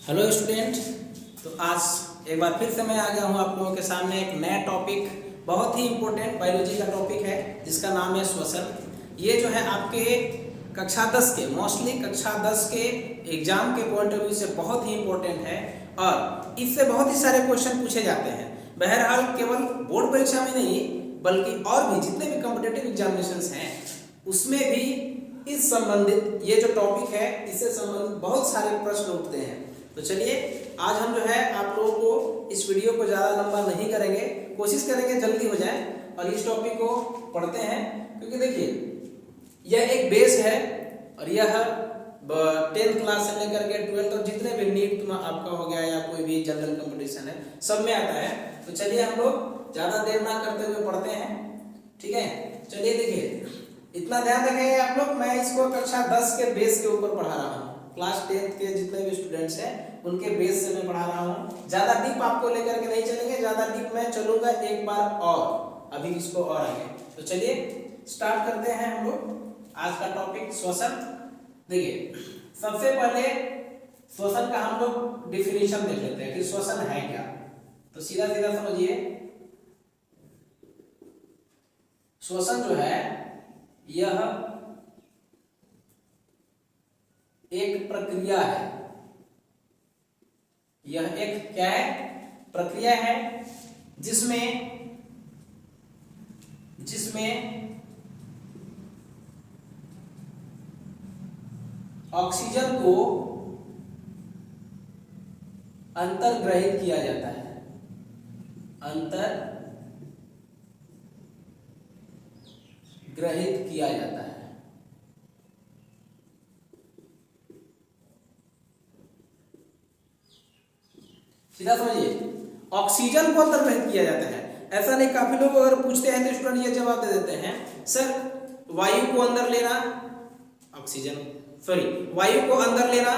Hello student. तो आज एक बार फिर से मैं आ गया हूँ आप लोगों के सामने एक नया टॉपिक, बहुत ही इम्पोर्टेंट बायोलॉजी का टॉपिक है जिसका नाम है श्वसन। ये जो है आपके कक्षा 10 के मोस्टली कक्षा 10 के एग्जाम के पॉइंट ऑफ व्यू से बहुत ही इम्पोर्टेंट है और इससे बहुत ही सारे क्वेश्चन पूछे जाते हैं। बहरहाल केवल बोर्ड परीक्षा में नहीं बल्कि और भी जितने भी कॉम्पिटिटिव एग्जामिनेशंस हैं उसमें भी इस संबंधित ये जो टॉपिक है इससे संबंधित बहुत सारे प्रश्न उठते हैं। तो चलिए आज हम जो है आप लोगों को इस वीडियो को ज़्यादा लंबा नहीं करेंगे, कोशिश करेंगे जल्दी हो जाए और इस टॉपिक को पढ़ते हैं। क्योंकि देखिए यह एक बेस है और यह 10th क्लास से लेकर के 12th और जितने भी नीट आपका हो गया या कोई भी जनरल कंपटीशन है सब में आता है। तो चलिए हम लोग ज़्यादा देर ना करते हुए पढ़ते हैं, ठीक है। चलिए देखिए इतना ध्यान रखेंगे आप लोग, मैं इसको कक्षा 10 के बेस के ऊपर पढ़ा रहा हूँ। क्लास 10th के जितने भी स्टूडेंट्स हैं उनके बेस से मैं पढ़ा रहा हूँ। ज़्यादा डीप आपको लेकर के नहीं चलेंगे, ज़्यादा डीप मैं चलूँगा एक बार और अभी इसको और आगे। तो चलिए स्टार्ट करते हैं हम लोग आज का टॉपिक श्वसन। देखिए सबसे पहले श्वसन का हम लोग डिफिनीशन देख लेते हैं कि श्वसन है क्या। तो सीधा सीधा समझिए, श्वसन जो है यह एक प्रक्रिया है। यह एक क्या है? प्रक्रिया है जिसमें ऑक्सीजन को अंतर्ग्रहित किया जाता है। ग्रहित किया जाता है। सीधा समझिए, ऑक्सीजन को अंतर्ग्रहित किया जाता है। ऐसा नहीं, काफी लोग अगर पूछते हैं तो स्टूडेंट ये जवाब दे देते हैं सर वायु को अंदर लेना, वायु को अंदर लेना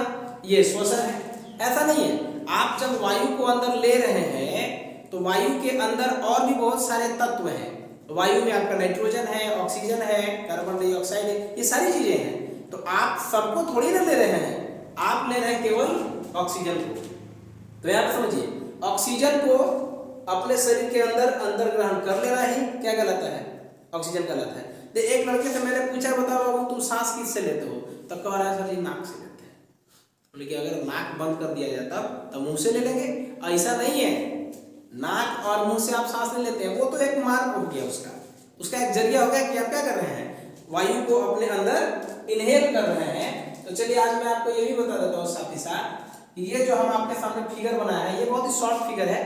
ये श्वसन है। ऐसा नहीं है, आप जब वायु को अंदर ले रहे हैं तो वायु के अंदर और भी बहुत सारे तत्व हैं। वायु में आपका नाइट्रोजन है, ऑक्सीजन है, कार्बन डाइऑक्साइड है, ये सारी चीजें हैं। तो आप सबको थोड़ी ना ले रहे हैं, आप ले रहे हैं केवल ऑक्सीजन को। तो यहाँ पे समझिए, ऑक्सीजन को अपने शरीर के अंदर ग्रहण कर लेना ही क्या कहलाता है? ऑक्सीजन कहलाता है। तो एक लड़के से मैंने पूछा, बताओ बाबू तुम सांस किससे लेते हो? तब कह रहा है सर जी नाक से लेते हैं। लेकिन अगर नाक बंद कर दिया जाता तो मुंह से ले लेंगे। ऐसा नहीं है, नाक और मुंह से आप सांस नहीं लेते हैं, वो तो एक मार्ग हो गया, उसका एक जरिया हो गया कि आप क्या कर रहे हैं, वायु को अपने अंदर इनहेल कर रहे हैं। तो चलिए आज मैं आपको ये भी बता देता हूँ साथ ही साथ, ये जो हम आपके सामने फिगर बनाया है ये बहुत ही शॉर्ट फिगर है।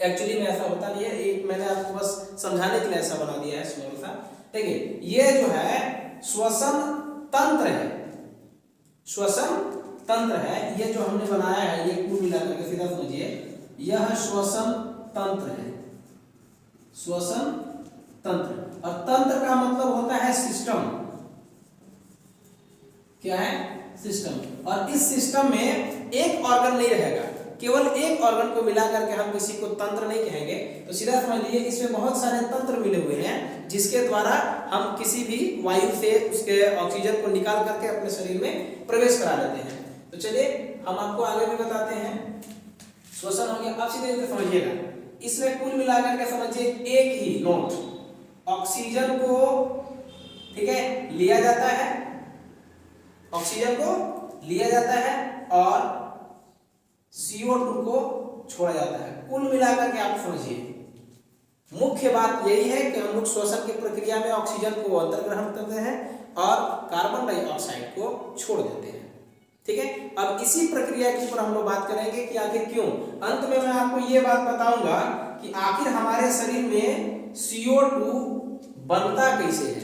एक्चुअली में ऐसा होता नहीं है, एक मैंने आपको बस समझाने के लिए ऐसा बना दिया है स्मॉल सा। देखिए ये जो है श्वसन तंत्र है, श्वसन तंत्र है। ये जो हमने बनाया है ये कुल मिलाकर के सीधा समझिए यह श्वसन तंत्र है। श्वसन तंत्र, और तंत्र का मतलब होता है सिस्टम। क्या है? सिस्टम। और इस सिस्टम में एक ऑर्गन नहीं रहेगा, केवल एक ऑर्गन को मिला करके हम किसी को तंत्र नहीं कहेंगे। तो सीधा समझ लीजिए इसमें बहुत सारे तंत्र मिले हुए हैं जिसके द्वारा हम किसी भी वायु से उसके ऑक्सीजन को निकाल करके अपने शरीर में प्रवेश करा लेते हैं। तो चलिए हम आपको आगे भी बताते हैं। श्वसन हो गया। अब सीधे सीधे समझिएगा, इसमें कुल मिलाकर के समझिए एक ही नोट, ऑक्सीजन को ठीक है लिया जाता है, ऑक्सीजन को लिया जाता है और CO2 को छोड़ा जाता है। कुल मिलाकर के आप समझिए मुख्य बात यही है कि हम लोग श्वसन की प्रक्रिया में ऑक्सीजन को अंतर्ग्रहण करते हैं और कार्बन डाइऑक्साइड को छोड़ देते हैं, ठीक है। अब इसी प्रक्रिया के ऊपर हम लोग बात करेंगे कि आखिर क्यों। अंत में मैं आपको ये बात बताऊंगा कि आखिर हमारे शरीर में CO2 बनता कैसे है।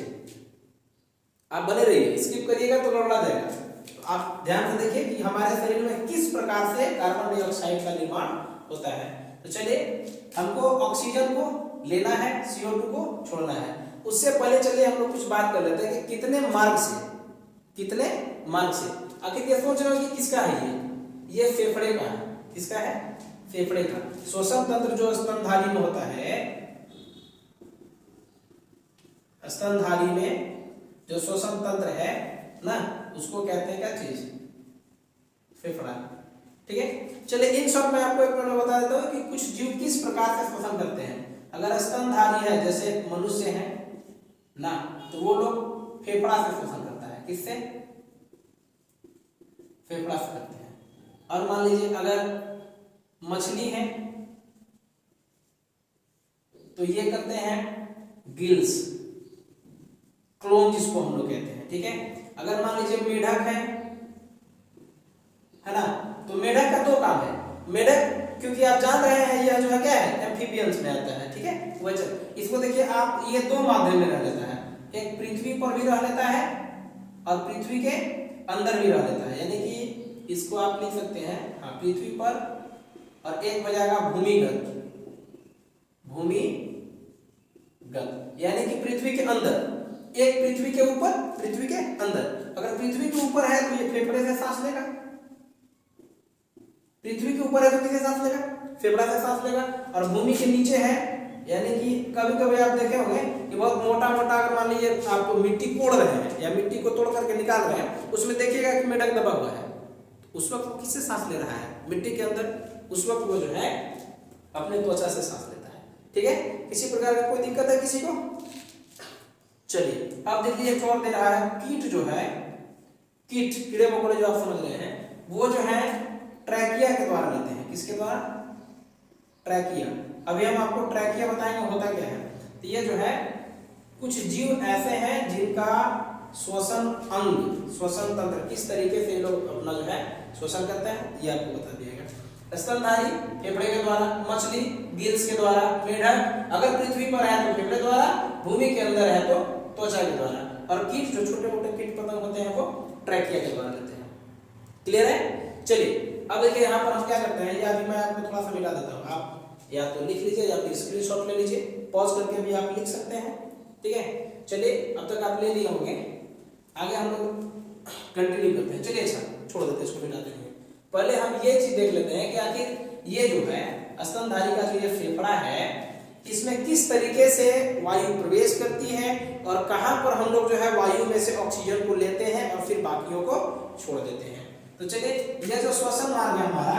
आप बने रहिए, स्किप करिएगा तो लौटा जाएगा। तो आप ध्यान से देखिए कि हमारे शरीर में किस प्रकार से कार्बन डाइऑक्साइड का निर्माण होता है। तो चलिए हमको ऑक्सीजन को लेना है, CO2 को छोड़ना है। उससे पहले चलिए हम लोग कुछ बात कर लेते हैं कि कितने मार्ग से आखिर ये सोच रहे हो कि किसका है ये फेफड़े का है। किसका है? फेफड़े का। श्वसन तंत्र जो स्तनधारी में होता है, स्तनधारी में जो श्वसन तंत्र है ना, उसको कहते हैं क्या चीज? फेफड़ा। ठीक है। चलिए इन शॉर्ट में आपको एक बार बता देता हूँ कि कुछ जीव किस प्रकार से श्वसन करते हैं। अगर स्तनधारी है जैसे मनुष्य है ना, तो वो लोग फेफड़ा से श्वसन करता है। किससे? फेफड़ा से करते हैं। और मान लीजिए अगर मछली है तो ये करते हैं गिल्स, क्लोन जिसको हम लोग कहते हैं, ठीक है। अगर मान लीजिए मेढक है ना, तो मेढक का दो काम है। मेढक क्योंकि आप जान रहे हैं यह जो है क्या है, एम्फीबियंस में आता है, ठीक है। वह इसको देखिए आप, ये दो माध्यम में रह लेता है, एक पृथ्वी पर भी रह लेता है और पृथ्वी के अंदर भी रह लेता है। यानी कि इसको आप लिख सकते हैं, हाँ, पृथ्वी पर, और एक हो जाएगा भूमिगत, भूमिगत यानी कि पृथ्वी के अंदर, एक पृथ्वी के ऊपर, पृथ्वी के अंदर। अगर पृथ्वी के ऊपर है तो ये फेफड़े से सांस लेगा, पृथ्वी के ऊपर है तो किससे सांस लेगा? फेफड़ा से सांस लेगा। और भूमि के नीचे है, यानी कि कभी कभी आप देखे होंगे कि बहुत मोटा मोटा, अगर मान लीजिए आप मिट्टी कोड़ रहे हैं या मिट्टी को तोड़ करके निकाल रहे हैं, उसमें देखिएगा कि मेढक दबा हुआ है, उस वक्त वो किससे सांस ले रहा है? मिट्टी के अंदर। उस वक्त वो जो है अपने त्वचा से सांस लेता है, ठीक है। किसी प्रकार का कोई दिक्कत है किसी को? चलिए अब देखिए एक और दे रहा है, कीट जो है, कीट कीड़े मकोड़े जो आप समझ रहे हैं, वो जो है ट्रैकिया के द्वारा लेते हैं। किसके द्वारा? ट्रैकिया। अभी हम आपको ट्रैकिया बताएंगे होता क्या है। तो ये जो है कुछ जीव ऐसे हैं जिनका श्वसन अंग, श्वसन तंत्र किस तरीके से लोग अपना जो है श्वसन करते हैं, ये आपको बता दिया गया। स्तनधारी फेफड़े के द्वारा, मछली गिल्स के द्वारा, मेढक अगर पृथ्वी पर है तो फेफड़े द्वारा, भूमि के अंदर है तो त्वचा के द्वारा, और कीट जो छोटे मोटे कीट पतंग होते हैं वो ट्रैकिया के द्वारा लेते हैं। क्लियर है? चलिए अब देखिए यहाँ पर हम क्या करते हैं, या अभी मैं आपको थोड़ा सा मिटा देता हूँ, आप या तो लिख लीजिए या फिर स्क्रीनशॉट ले लीजिए, पॉज करके भी आप लिख सकते हैं, ठीक है। चलिए अब तक आप ले लिए होंगे, आगे हम लोग कंटिन्यू करते हैं। चलिए अच्छा छोड़ देते हैं, इसको मिटाते हैं। पहले हम ये चीज देख लेते हैं कि आखिर ये जो है स्तनधारी का जो ये फेफड़ा है, इसमें किस तरीके से वायु प्रवेश करती है और कहां पर हम लोग जो है वायु में से ऑक्सीजन को लेते हैं और फिर बाकियों को छोड़ देते हैं। तो चलिए यह जो श्वसन मार्ग है हमारा,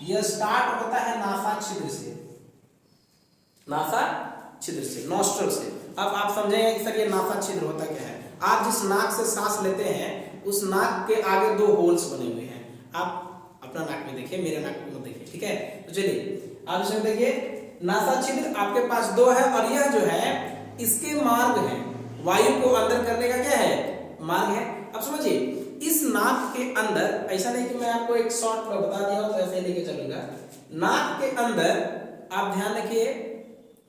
यह स्टार्ट होता है नासा छिद्र से, नासा छिद्र से, नॉस्ट्रल से। अब आप समझेंगे कि सर ये नासा छिद्र होता क्या है। आप जिस नाक से सांस लेते हैं उस नाक के आगे दो होल्स बने हुए हैं। आप अपना नाक में देखिए, मेरे नाक में देखिए, ठीक है। तो चलिए आप इसमें देखिए, नासा छिद्र आपके पास दो है और यह जो है इसके मार्ग है, वायु को अंदर करने का क्या है, मार्ग है। अब समझिए इस नाक के अंदर, ऐसा नहीं कि मैं आपको एक शॉर्ट में बता दिया तो ऐसे लेके चलूंगा। नाक के अंदर आप ध्यान रखिए,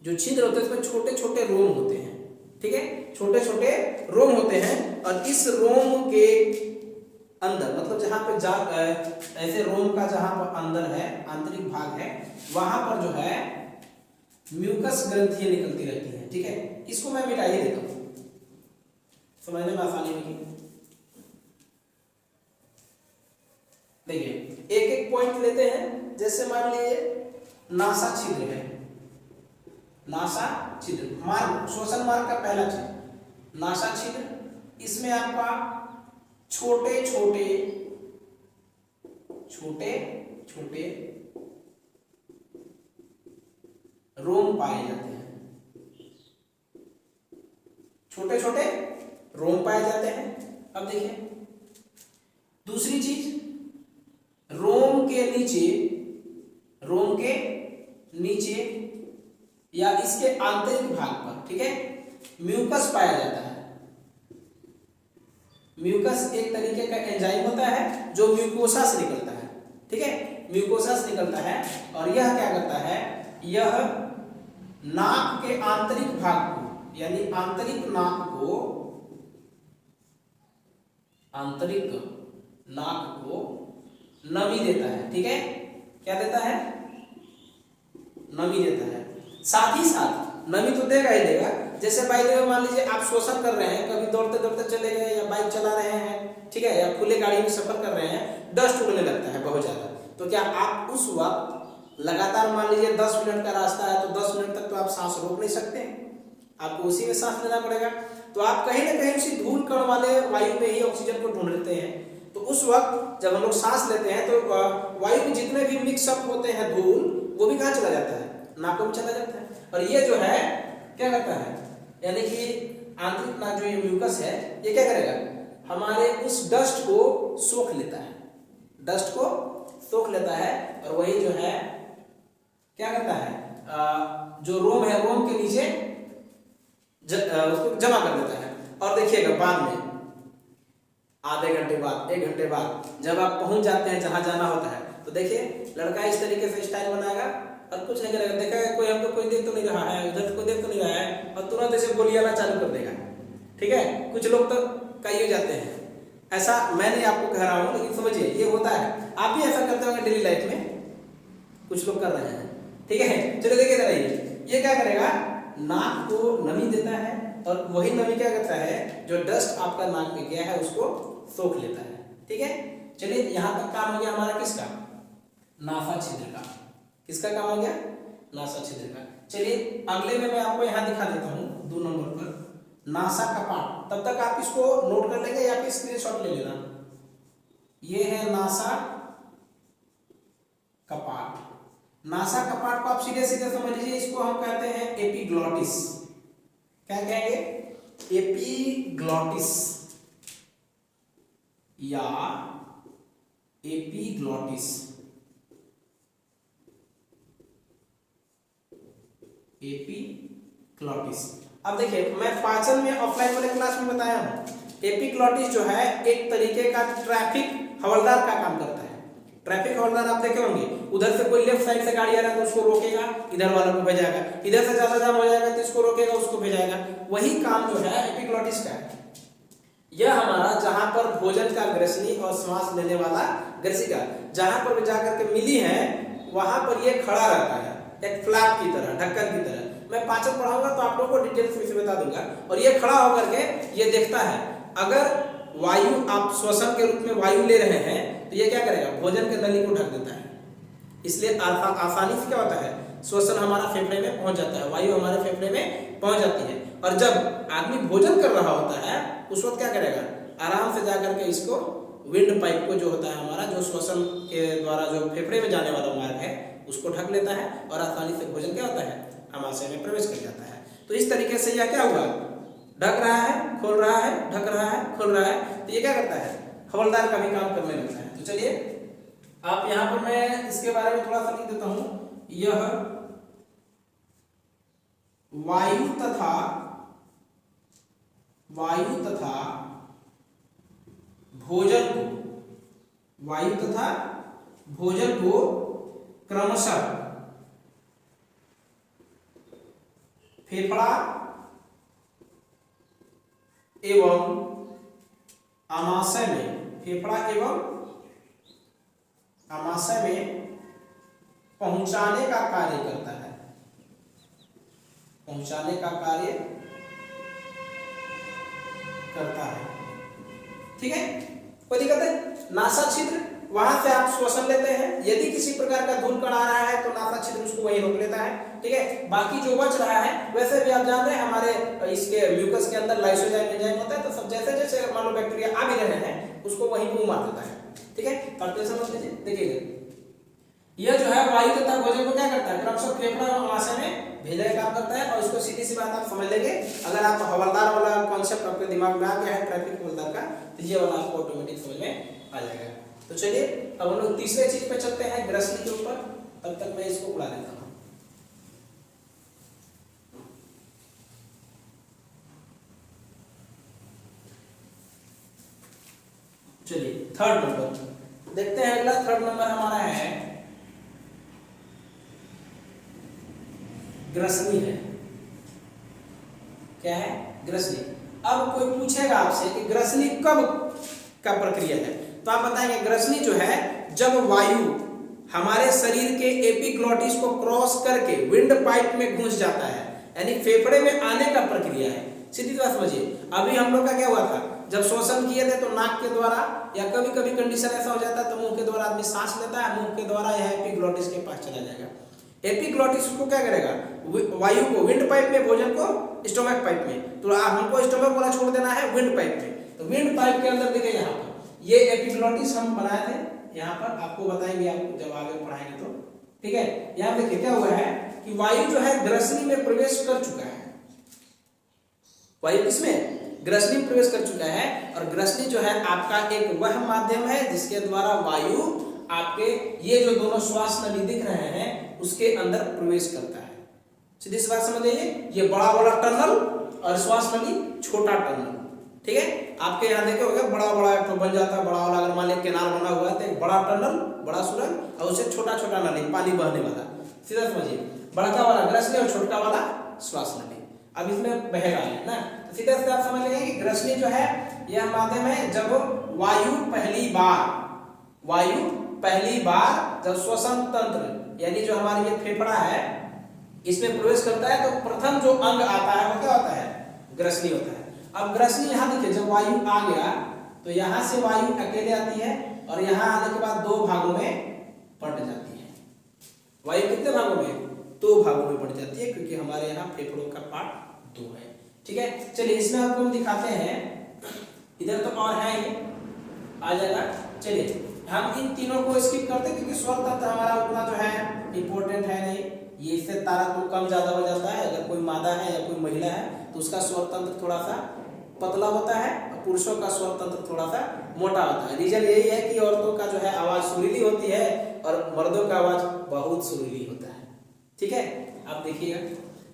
जो छिद्र होते हैं उसमें छोटे छोटे रोम होते हैं, ठीक है, छोटे छोटे रोम होते हैं। और इस रोम के अंदर, मतलब जहां पे ऐसे रोम का जहां पर अंदर है, आंतरिक भाग है, वहां पर जो है म्यूकस ग्रंथियां निकलती रहती हैं, ठीक है। इसको मैं मिटा ही देता हूं, समझने में आसानी होगी। देखिए एक एक पॉइंट लेते हैं। जैसे मान लीजिए नासा छिद्र है, नासा छिद्र मार्ग, श्वसन मार्ग का पहला छिद्र नासा छिद्र। इसमें आपका छोटे छोटे छोटे छोटे रोम पाए जाते हैं, छोटे छोटे रोम पाए जाते हैं। अब देखिए दूसरी चीज, रोम के नीचे, रोम के नीचे या इसके आंतरिक भाग पर, ठीक है, म्यूकस पाया जाता है। म्यूकस एक तरीके का एंजाइम होता है जो म्यूकोसा से निकलता है, ठीक है, म्यूकोसा से निकलता है। और यह क्या करता है, यह नाक के आंतरिक भाग को, यानी आंतरिक नाक को, आंतरिक नाक को नमी देता है, ठीक है। क्या देता है, नमी देता है। साथ ही साथ नमी तो देगा ही देगा। जैसे बाइक में मान लीजिए आप श्वसन कर रहे हैं, कभी दौड़ते दौड़ते चले गए या बाइक चला रहे हैं, ठीक है, या खुले गाड़ी में सफर कर रहे हैं, डस्ट उड़ने लगता है बहुत ज्यादा, तो क्या आप उस वक्त लगातार मान लीजिए 10 मिनट का रास्ता है तो 10 मिनट तक तो आप सांस रोक नहीं सकते, आपको उसी में सांस लेना पड़ेगा। तो आप कहीं ना कहीं उसी धूल कण वाले वायु में ही ऑक्सीजन को ढूंढ लेते हैं। तो उस वक्त जब हम लोग सांस लेते हैं तो वायु में जितने भी मिक्सअप होते हैं धूल, वो भी कहाँ चला जाता है, नाकों में चला जाता है। और ये जो है क्या करता है, यानी कि आंतरिक नाक जो ये म्यूकस है, ये क्या करेगा, हमारे उस डस्ट को सोख लेता है, डस्ट को सोख लेता है, और वही जो है क्या करता है, जो रोम है, रोम के नीचे उसको जमा कर देता है। और देखिएगा बाद में आधे घंटे बाद, 1 घंटे बाद जब आप पहुंच जाते हैं जहां जाना होता है, तो देखिए लड़का इस तरीके से स्टाइल बनाएगा और कुछ नहीं करेगा, देखा कोई हमको कोई देख तो नहीं रहा है, उधर कोई देख तो नहीं रहा है, और तुरंत ऐसे गोलियाना चालू कर देगा। ठीक है, कुछ लोग तो कई हो जाते हैं, ऐसा मैं नहीं आपको कह रहा हूं, लेकिन समझिए ये होता है, आप भी ऐसा करते होंगे डेली लाइफ में, कुछ लोग कर रहे हैं। ठीक है, चलो देखिए जरा, ये क्या करेगा, नाक को नमी देता है, और वही नमी क्या करता है, जो डस्ट आपका नाक में गया है उसको सोख लेता है। ठीक है, चलिए यहां तक काम हो गया हमारा किसका, नासा छिद्र का। किसका काम हो गया, नासा छिद्र का। चलिए अगले में मैं आपको यहां दिखा देता हूं 2 नंबर पर, नासा कपाट। तब तक आप इसको नोट कर लेंगे या फिर स्क्रीनशॉट ले लेना। ये है नासा कपाट। नासा कपाट को आप सीधे सीधे समझ लीजिए, इसको हम कहते हैं एपिग्लॉटिस। क्या कहेंगे, एपिग्लॉटिस या एपिग्लॉटिस, एपिग्लॉटिस। अब देखिए मैं पाचन में ऑफलाइन वाले क्लास में बताया हूं, एपिग्लॉटिस जो है एक तरीके का ट्रैफिक हवलदार का काम करता है। ट्रैफिक हवलदार आप देखे होंगे, उधर से कोई लेफ्ट साइड से गाड़ी आ रहा है तो उसको रोकेगा, इधर वालों को भेजाएगा, इधर से ज्यादा जाम हो जाएगा तो इसको रोकेगा, उसको भेजाएगा। वही काम जो है एपिग्लॉटिस का है। यह हमारा जहां पर भोजन का ग्रसनी और श्वास लेने वाला ग्रसिका जहां पर जाकर के मिली है, वहां पर यह खड़ा रहता है, एक फ्लैप की तरह, ढक्कन की तरह। मैं पाचन पढ़ाऊंगा तो आप लोगों को डिटेल्स में से बता दूंगा। और ये खड़ा होकर के ये देखता है, अगर वायु आप श्वसन के रूप में वायु ले रहे हैं तो ये क्या करेगा, भोजन के नली को ढक देता है। इसलिए आसानी से क्या होता है, श्वसन हमारा फेफड़े में पहुंच जाता है, वायु हमारे फेफड़े में पहुंच जाती है। और जब आदमी भोजन कर रहा होता है उस वक्त क्या करेगा, आराम से जाकर के इसको विंड पाइप को जो होता है हमारा, जो श्वसन के द्वारा जो फेफड़े में जाने वाला मार्ग है, उसको ढक लेता है और आसानी से भोजन क्या होता है, हमारे में प्रवेश कर जाता है। तो इस तरीके से यह क्या हुआ, ढक रहा है, खोल रहा है, ढक रहा है, खोल रहा है। तो ये क्या करता है, हवलदार का भी काम करने लगता है। तो चलिए आप यहां पर मैं इसके बारे में थोड़ा सा लिख देता हूं। यह वायु तथा भोजन को क्रमशः फेफड़ा एवं आमाशय में, फेफड़ा एवं आमाशय में पहुंचाने का कार्य करता है, पहुंचाने का कार्य करता है। ठीक है, कोई दिक्कत है। नासा छिद्र, वहां से आप श्वसन लेते हैं, यदि किसी प्रकार का धूल कण आ रहा है तो नासा छिद्र उसको वहीं रोक लेता है। ठीक है, बाकी जो बच रहा है, वैसे भी आप जानते हैं हमारे इसके म्यूकस के अंदर लाइसोजाइम एंजाइम होता है, तो सब जैसे जैसे मान लो बैक्टीरिया आ भी रहे हैं उसको वहीं मुंह मार देता है। ठीक है, कैलकुलेशन समझ लीजिए। देखिए यह जो है वायु तथा भोजन को क्या करता है, क्रमशः फेफड़ा और आमाशय में भेजने का काम करता है। और इसको सीधी सी बात आप समझ लेंगे, अगर आप हवलदार वाला कॉन्सेप्ट आपके दिमाग में आ गया है, ट्रैफिक हवलदार का, तो ये वाला आपको ऑटोमेटिक समझ में आ जाएगा। तो चलिए अब हम लोग तीसरे चीज पे चलते हैं, ग्रसनी के ऊपर। तब तक मैं इसको उड़ा देता हूं। चलिए थर्ड नंबर देखते हैं। अगला थर्ड नंबर हमारा है ग्रसनी है। क्या है, ग्रसनी। अब कोई पूछेगा आपसे कि ग्रसनी कब का प्रक्रिया है, तो आप बताएंगे ग्रसनी जो है जब वायु हमारे शरीर के एपिग्लॉटिस को क्रॉस करके विंड पाइप में घुस जाता है, यानी फेफड़े में आने का प्रक्रिया है। सीधी बात समझिए, अभी हम लोग का क्या हुआ था, जब श्वसन किए थे तो नाक के द्वारा, या कभी कभी कंडीशन ऐसा हो जाता है तो मुंह के द्वारा आदमी सांस लेता है, मुंह के द्वारा यह एपिग्लॉटिस के पास चला जाएगा। एपिग्लॉटिस को क्या करेगा, वायु को विंड पाइप में, भोजन को स्टोमक पाइप में। तो हमको स्टोमक वाला छोड़ देना है विंड पाइप में। तो विंड पाइप के अंदर देखिए, ये एपिग्लोटिस हम बनाए थे यहाँ पर, आपको बताएंगे आप जब आगे पढ़ाएंगे तो, ठीक है। यहाँ देखिए क्या हुआ है कि वायु जो है ग्रसनी में प्रवेश कर चुका है। वायु किसमें? ग्रसनी में प्रवेश कर चुका है। और ग्रसनी जो है आपका एक वह माध्यम है जिसके द्वारा वायु आपके ये जो दोनों श्वास नली दिख रहे हैं उसके अंदर प्रवेश करता है। सीधी सी बात समझ लीजिए, ये बड़ा वाला टनल और श्वास नली छोटा टनल, ठीक है। आपके यहाँ देखे होगा बड़ा बड़ा एक बन जाता है, बड़ा वाला अगर मान लीजिए केनाल बना हुआ है तो एक बड़ा टनल, बड़ा सुरंग और उससे छोटा छोटा नली पानी बहने वाला। सीधा समझिए, बड़का वाला ग्रसनी और छोटा वाला श्वास नली। अब इसमें बहेगा ना, तो सीधा सीधा आप समझ लेंगे कि ग्रसनी जो है यह माध्यम है जब वायु पहली बार जब श्वसन तंत्र यानी जो हमारे ये फेफड़ा है इसमें प्रवेश करता है तो प्रथम जो अंग आता है वो क्या होता है? ग्रसनी होता है। अब ग्रसनी यहाँ देखिए, जब वायु आ गया तो यहाँ से वायु अकेले आती है और यहाँ आने के बाद दो भागों में बंट जाती है। वायु कितने भागों में? दो भागों में बंट जाती है, क्योंकि हमारे यहाँ फेफड़ों का पार्ट दो है, ठीक है। चलिए इसमें आपको हम दिखाते हैं, इधर तो और है ये आ जाएगा। चलिए हम इन तीनों को स्किप करते हैं क्योंकि स्वर तंत्र हमारा उतना जो है इंपॉर्टेंट है नहीं। ये इससे तारा तो कम ज्यादा हो जाता है। अगर कोई मादा है या कोई महिला है तो उसका स्वर तंत्र थोड़ा सा पतला होता है और पुरुषों का स्वर तंत्र थोड़ा सा मोटा होता है। रीजन यही है कि औरतों का जो है आवाज सुरीली होती है और मर्दों का आवाज बहुत सुरीली होता है, ठीक है। आप देखिएगा।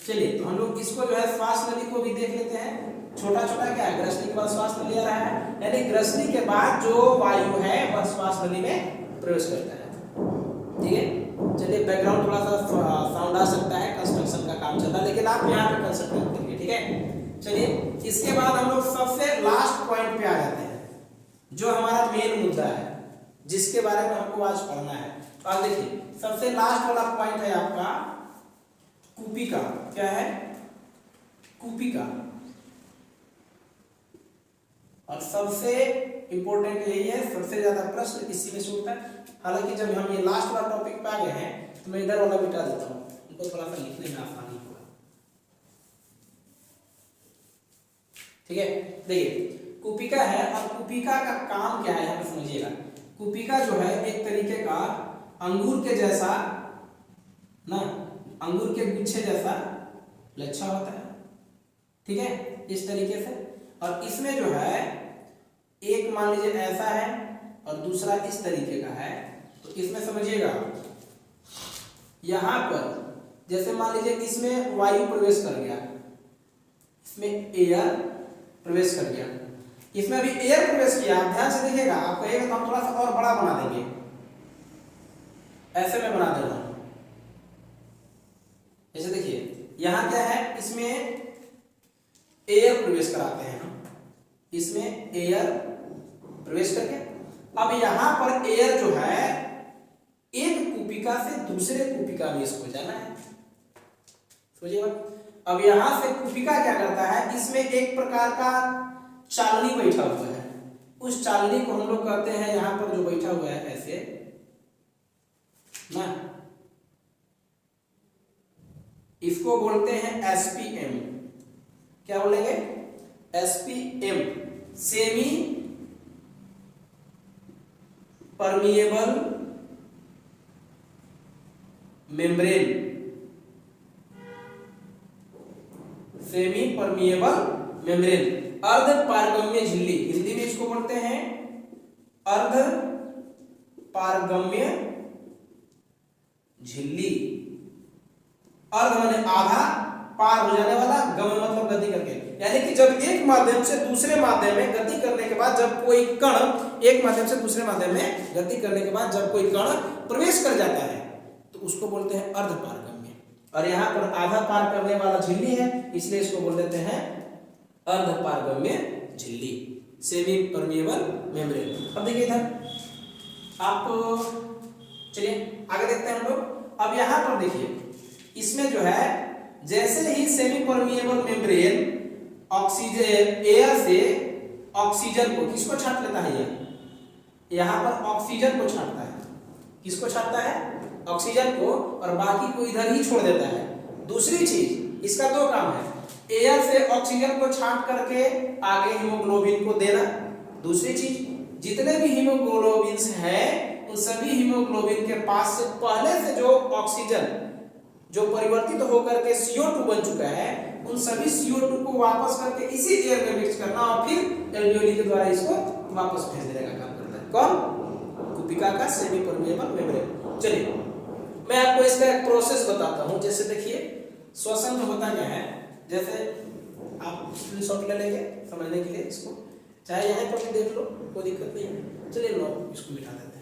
चलिए तो हम लोग इसको जो है श्वास नली को भी देख लेते हैं। छोटा छोटा क्या है? ग्रसनी के बाद श्वास नली आ रहा है, यानी ग्रसनी के बाद जो वायु है वह श्वास नली में प्रवेश करता है, ठीक है। चलिए बैकग्राउंड थोड़ा सा साउंड आ सकता है, कंस्ट्रक्शन का काम चल रहा है, लेकिन आप यहाँ पे कंसंट्रेट करिए, ठीक है। चलिए इसके बाद हम लोग सबसे लास्ट पॉइंट पे आ जाते हैं जो हमारा मेन मुद्दा है जिसके बारे में हमको आज पढ़ना है। तो आप देखिए सबसे लास्ट वाला पॉइंट है आपका कूपिका। क्या है? कूपिका। और सबसे इंपॉर्टेंट यही है, सबसे ज्यादा प्रश्न इसी में से उठता है। हालांकि जब हम ये लास्ट वाला टॉपिक पे आ गए हैं तो मैं इधर वाला मिटा देता हूँ, उनको थोड़ा सा लिखने में आसानी होगा, ठीक है। देखिए कूपिका है और कूपिका का काम क्या है यहाँ पे समझिएगा। कूपिका जो है एक तरीके का अंगूर के जैसा ना, अंगूर के गुच्छे जैसा लच्छा होता है, ठीक है, इस तरीके से। और इसमें जो है एक मान लीजिए ऐसा है और दूसरा इस तरीके का है। तो इसमें समझिएगा यहां पर जैसे मान लीजिए इसमें वायु प्रवेश कर गया, इसमें एयर प्रवेश कर गया, इसमें भी एयर प्रवेश किया। आप ध्यान से देखिएगा, आप कहेगा तो हम थोड़ा सा और बड़ा बना देंगे, ऐसे में बना दे रहा हूं। जैसे देखिए यहां क्या है, इसमें एयर प्रवेश कराते हैं हम, इसमें एयर प्रवेश करके अब यहां पर एयर जो है एक कूपिका से दूसरे कूपिका में इसको जाना है, समझिएगा। अब यहां से कूपिका क्या करता है, इसमें एक प्रकार का चालनी बैठा हुआ है। उस चालनी को हम लोग कहते हैं, यहां पर जो बैठा हुआ है ऐसे ना, इसको बोलते हैं एसपीएम। क्या बोलेंगे? SPM, semi permeable membrane, semi permeable membrane, अर्ध पारगम्य झिल्ली, हिंदी में इसको बोलते हैं अर्ध पारगम्य झिल्ली। अर्ध माने आधा, पार हो जाने वाला, गम्य मतलब गति करके, यानी कि जब एक माध्यम से दूसरे माध्यम में गति करने के बाद जब कोई कण एक माध्यम से दूसरे माध्यम में गति करने के बाद जब कोई कण प्रवेश कर जाता है तो उसको बोलते हैं अर्ध पारगम्य। और यहाँ पर आधा पार करने वाला झिल्ली है, इसलिए इसको बोल देते हैं अर्ध पारगम्य झिल्ली, सेमी परमिएबल मेम्ब्रेन। अब देखिए इधर आप, चलिए आगे देखते हैं हम लोग। अब यहाँ पर देखिए इसमें जो है जैसे ही semi permeable membrane oxygen air से ऑक्सीजन को किसको छांट लेता है, ये यहाँ पर ऑक्सीजन को छांटता है। किसको छांटता है? ऑक्सीजन को, और बाकी को इधर ही छोड़ देता है। दूसरी चीज इसका दो काम है, एयर से ऑक्सीजन को छांट करके आगे हीमोग्लोबिन को देना। दूसरी चीज जितने भी हीमोग्लोबिन्स हैं उन सभी हीमोग्लोबिन के पास से पहले से जो ऑक्सीजन जो परिवर्तित होकर के CO2 बन चुका है उन सभी CO2 को वापस करके इसी एयर में मिक्स करना और फिर एल्वियोली के द्वारा इसको वापस भेज देने का काम करता है। कौन? कुपिका का सेमी परमिएबल मेम्ब्रेन। चलिए मैं आपको इसका एक प्रोसेस बताता हूं। जैसे देखिए श्वसन में होता क्या है, जैसे आप स्क्रीनशॉट ले लेंगे समझने के लिए, इसको चाहे यहीं पर भी देख लो, कोई दिक्कत नहीं है। चलिए लो इसको मिटा देते हैं।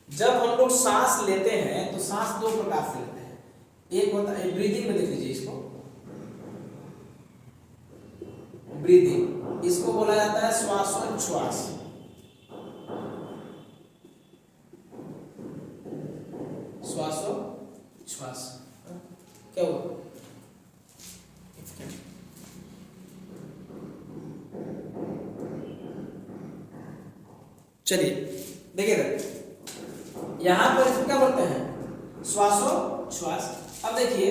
जब हम लोग सांस लेते हैं तो सांस दो प्रकार से लेते हैं। एक होता है ब्रीदिंग में, देख लीजिए इसको ब्रीदिंग, इसको बोला जाता है श्वासोच्छ्वास। श्वासोच्छ्वास क्या हुआ? चलिए देखिए यहां पर इसको क्या बोलते हैं? श्वासोच्छ्वास। अब देखिए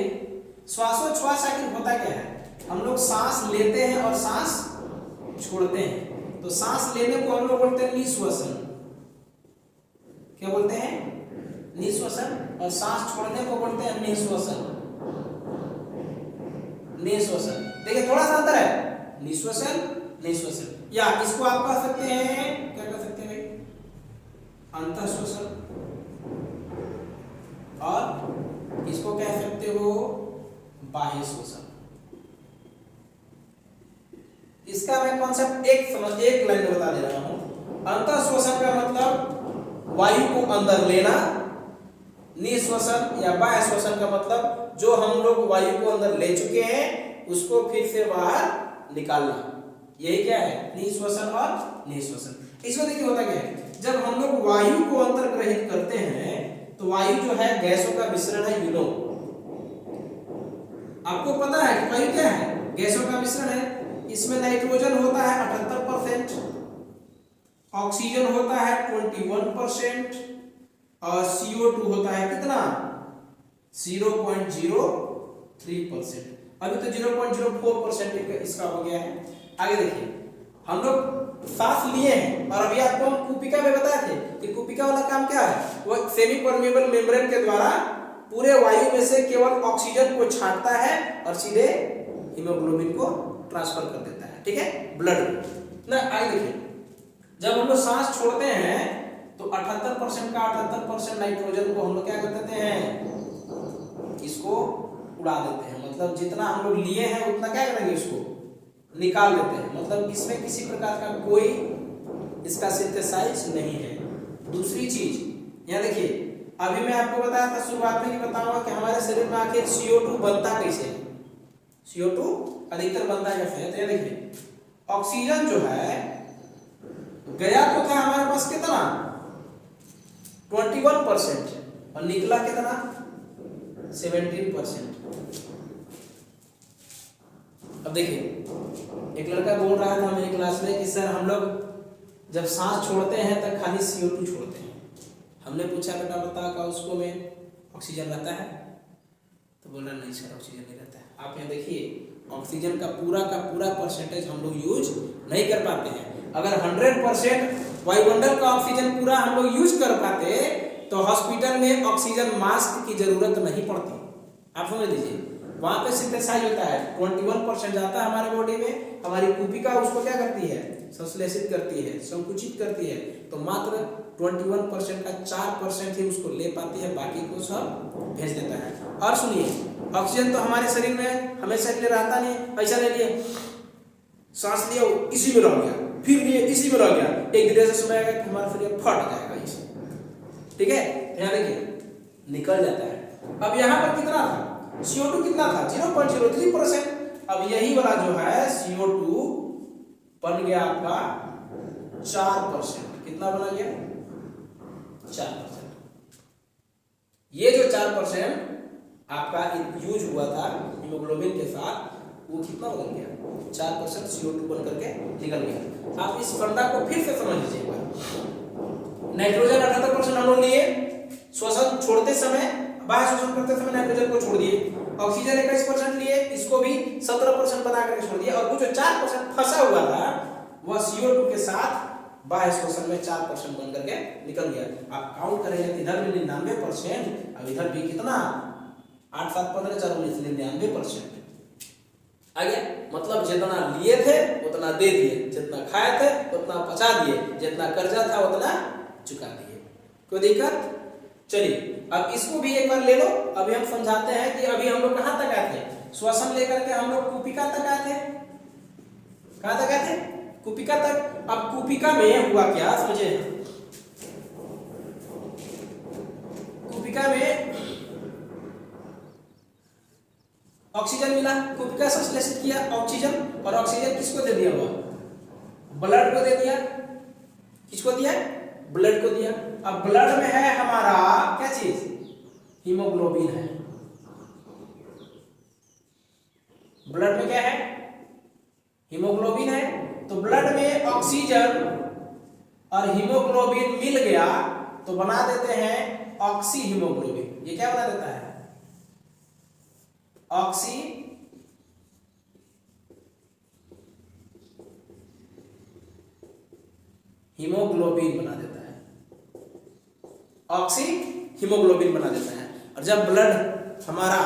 श्वासोच्छ्वास आखिर होता क्या है? हम लोग सांस लेते हैं और सांस छोड़ते हैं। तो सांस लेने को हम लोग बोलते हैं निश्वसन। क्या बोलते हैं? निश्वसन। और सांस छोड़ने को बोलते हैं निश्वसन। निश्वसन। देखिए थोड़ा सा अंतर है, निश्वसन निश्वसन। या इसको आप कह सकते हैं, क्या कह सकते हैं भाई? अंतःश्वसन। और इसको कह सकते हो बाह्य श्वसन। इसका मैं कॉन्सेप्ट एक लाइन में बता दे रहा हूं। अंतःश्वसन का मतलब वायु को अंदर लेना, निश्वसन या बाह्य श्वसन का मतलब जो हम लोग वायु को अंदर ले चुके हैं उसको फिर से बाहर निकालना। यही क्या है? निश्वसन और निश्वसन। इसको देखिए होता क्या है, जब हम लोग वायु को अंदर ग्रहित करते हैं तो वायु जो है गैसों का मिश्रण है, यू नो। आपको पता है कि वायु क्या है? गैसों का मिश्रण है। इसमें नाइट्रोजन होता है 78%, ऑक्सीजन होता है 21% और CO2 होता है कितना? 0.03%। अभी तो 0.04% इसका हो गया है। आगे देखिए हम लोग सांस लिए हैं और अभी आपको हम कुपिका में बताए थे कि कुपिका वाला काम क्या है? वो सेमी परमिएबल मेम्ब्रेन के द्वारा पूरे वायु में से केवल ऑक्सीजन को छांटता है और सीधे हीमोग्लोबिन को ट्रांसफर कर देता है। ठीक है, ब्लड ना। आगे देखिए जब हम लोग सांस छोड़ते हैं तो 78% का 78% नाइट्रोजन को हम लोग क्या कर देते हैं? इसको उड़ा देते हैं। मतलब जितना हम लोग लिए हैं उतना क्या करेंगे? इसको निकाल देते हैं। मतलब इसमें किसी प्रकार का कोई इसका सिंथेसाइज नहीं है। दूसरी चीज यहाँ देखिए, अभी मैं आपको बताया था शुरुआत में कि बताऊंगा कि हमारे शरीर में आखिर CO2 बनता कैसे है। CO2 अधिकतर बनता कैसे है? तो देखिए ऑक्सीजन जो है गया तो था हमारे पास कितना? 21% और निकला कितना? 17%। अब देखिए एक लड़का बोल रहा था मेरी क्लास में कि सर हम लोग जब सांस छोड़ते हैं तब खाली CO2 छोड़ते हैं। हमने पूछा बेटा बता का उसको में ऑक्सीजन रहता है? तो बोल रहा नहीं सर ऑक्सीजन नहीं रहता है। आप यहाँ देखिए ऑक्सीजन का पूरा परसेंटेज हम लोग यूज नहीं कर पाते हैं। अगर 100% वायुमंडल का ऑक्सीजन पूरा हम लोग यूज कर पाते तो हॉस्पिटल में ऑक्सीजन मास्क की जरूरत नहीं पड़ती। आप समझ लीजिए वहां पे सिंथेसाइज होता है, 21% जाता है हमारे बॉडी में, हमारी कुपिका उसको क्या करती है? संश्लेषित करती है, संकुचित करती है। तो मात्र 21% का 4% ही उसको ले पाती है, बाकी को सब भेज देता है। और सुनिए ऑक्सीजन तो हमारे शरीर में हमेशा के लिए रहता नहीं। ऐसा नहीं लिए सांस लिया इसी में रह गया, फिर लिए इसी में रह गया, एक दिन से समय आएगा कि हमारा शरीर फट जाएगा इसे। ठीक है, ध्यान देखिए निकल जाता है। अब यहाँ पर कितना था? CO2 कितना था? 0.03%। अब यही वाला जो है CO2 बन गया आपका 4%। कितना बना गया? 4%। ये जो 4% आपका यूज हुआ था हीमोग्लोबिन के साथ, वो कितना बन गया? 4% CO2 बन करके निकल गया। आप इस फंडा को फिर से समझ लीजिएगा। नाइट्रोजन 78% हम लोग लिए, श्वसन छोड़ते समय बाह्य शोषण करते समय नाइट्रोजन को छोड़ दिए, ऑक्सीजन 21% लिए, इसको भी 17% बना करके छोड़ दिया, और वो जो 4% फंसा हुआ था वह CO2 के साथ बाह्य शोषण में 4% बन करके निकल गया। आप काउंट करेंगे तो इधर भी 99%, अब इधर भी कितना 8 7 15 4 19 99% आ गया। मतलब जितना लिए थे उतना दे दिए, जितना खाए थे उतना पचा दिए, जितना कर्जा था उतना चुका दिए। कोई दिक्कत? चलिए अब इसको भी एक बार ले लो। अभी हम समझाते हैं कि अभी हम लोग कहां तक आए थे। श्वसन लेकर के हम लोग कूपिका तक आए थे। कहां तक आए थे? कूपिका तक। अब कूपिका में हुआ क्या समझे। कूपिका में ऑक्सीजन मिला, कूपिका संश्लेषित किया ऑक्सीजन, और ऑक्सीजन किसको दे दिया हुआ? ब्लड को दे दिया। किसको दिया? ब्लड को दिया। अब ब्लड में है हमारा क्या चीज? हीमोग्लोबिन है। ब्लड में क्या है? हीमोग्लोबिन है। तो ब्लड में ऑक्सीजन और हीमोग्लोबिन मिल गया तो बना देते हैं ऑक्सी हीमोग्लोबिन। ये क्या बना देता है? ऑक्सी हीमोग्लोबिन बना देता है। ऑक्सी हीमोग्लोबिन बना देता है। और जब ब्लड हमारा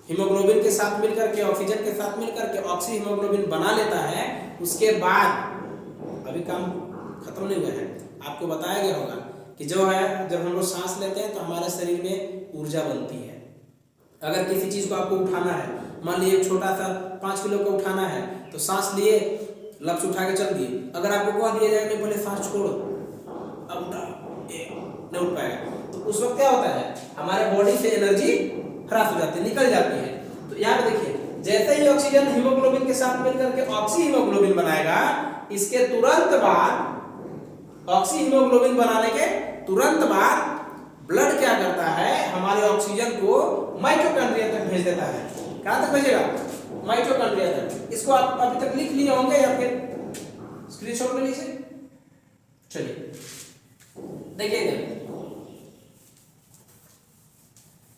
हीमोग्लोबिन के साथ मिलकर के ऑक्सीजन के साथ मिलकर के ऑक्सी हीमोग्लोबिन बना लेता है, उसके बाद अभी काम खत्म नहीं हुआ है, आपको बताया गया होगा कि जो है जब हम लोग सांस लेते हैं तो हमारे शरीर में ऊर्जा बनती है। अगर किसी चीज को आपको उठाना है, मान लीजिए छोटा सा 5 किलो का उठाना है, तो सांस लिए, लफ्ज उठा के चल दिए। अगर आपको कह दिया जाए नहीं पहले सांस छोड़ो, अब उठा, नहीं उठ पाएगा, तो उस वक्त क्या होता है? हमारे बॉडी से एनर्जी ह्रास हो जाती है, निकल जाती है। तो यहाँ पे देखिए, जैसे ही ऑक्सीजन हीमोग्लोबिन के साथ मिलकर के ऑक्सी हीमोग्लोबिन बनाएगा, इसके तुरंत बाद ऑक्सी हीमोग्लोबिन बनाने के तुरंत बाद ब्लड क्या करता है? हमारे ऑक्सीजन को माइटोकॉन्ड्रिया तक भेज देता है। कहां तक भेजेगा? माइटोकॉन्ड्रिया तक। इसको आप अभी तक लिख लिए होंगे या फिर स्क्रीनशॉट ले लीजिए। चलिए देखिए,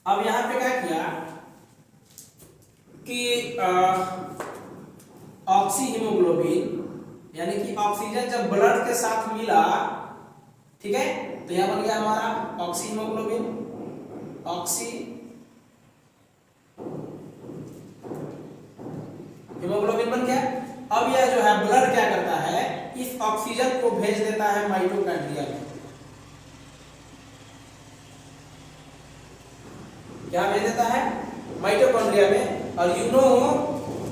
अब यहां पे क्या किया कि ऑक्सी हीमोग्लोबिन यानी कि ऑक्सीजन जब ब्लड के साथ मिला, ठीक है, तो यहां बन गया हमारा ऑक्सी हीमोग्लोबिन। ऑक्सी हीमोग्लोबिन बन गया। अब यह जो है ब्लड क्या करता है? इस ऑक्सीजन को भेज देता है माइटोकॉन्ड्रिया में। क्या भेज देता है? माइटोकॉन्ड्रिया में। और यू नो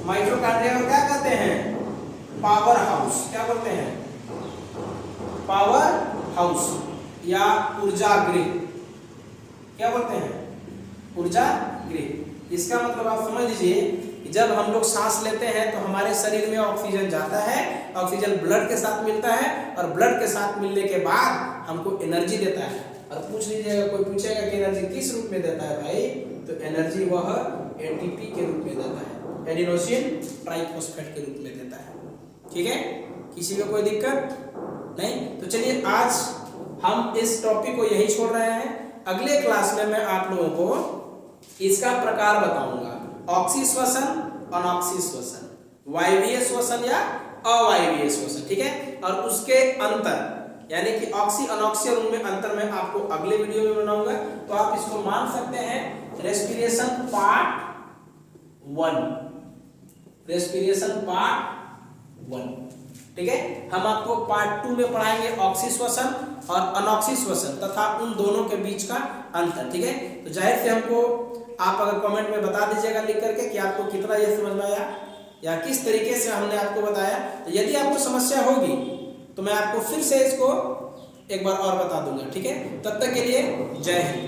माइटोकॉन्ड्रिया को क्या कहते हैं? Power house. क्या बोलते हैं? पावर हाउस या ऊर्जा गृह। क्या बोलते हैं? ऊर्जा गृह। इसका मतलब आप समझ लीजिए कि जब हम लोग सांस लेते हैं तो हमारे शरीर में ऑक्सीजन जाता है, ऑक्सीजन ब्लड के साथ मिलता है, और ब्लड के साथ मिलने के बाद हमको एनर्जी देता है। और पूछ लीजिएगा, कोई पूछेगा कि एनर्जी किस रूप में देता है भाई, तो एनर्जी वह एटीपी के रूप में देता है, एडिनोसिन ट्राइफॉस्फेट के रूप में देता है। ठीक है, किसी को कोई दिक्कत नहीं? तो चलिए आज हम इस टॉपिक को यही छोड़ रहे हैं। अगले क्लास में मैं आप लोगों को इसका प्रकार बताऊंगा, ऑक्सी श्वसन, अनॉक्सी श्वसन, वायवीय श्वसन या अवायवीय श्वसन। ठीक है, और उसके अंतर यानी कि ऑक्सी अनॉक्सी और उनमें अंतर मैं आपको अगले वीडियो में बनाऊंगा। तो आप इसको मान सकते हैं रेस्पिरेशन पार्ट 1, रेस्पिरेशन पार्ट 1। ठीक है, हम आपको पार्ट 2 में पढ़ाएंगे ऑक्सी श्वसन और अनॉक्सी श्वसन तथा उन दोनों के बीच का अंतर। ठीक है, तो जाहिर से हमको आप अगर कमेंट में बता दीजिएगा लिख करके कि आपको कितना ये समझ में आया या किस तरीके से हमने आपको बताया। तो यदि आपको समस्या होगी तो मैं आपको फिर से इसको एक बार और बता दूंगा। ठीक है, तब तक के लिए जय हिंद।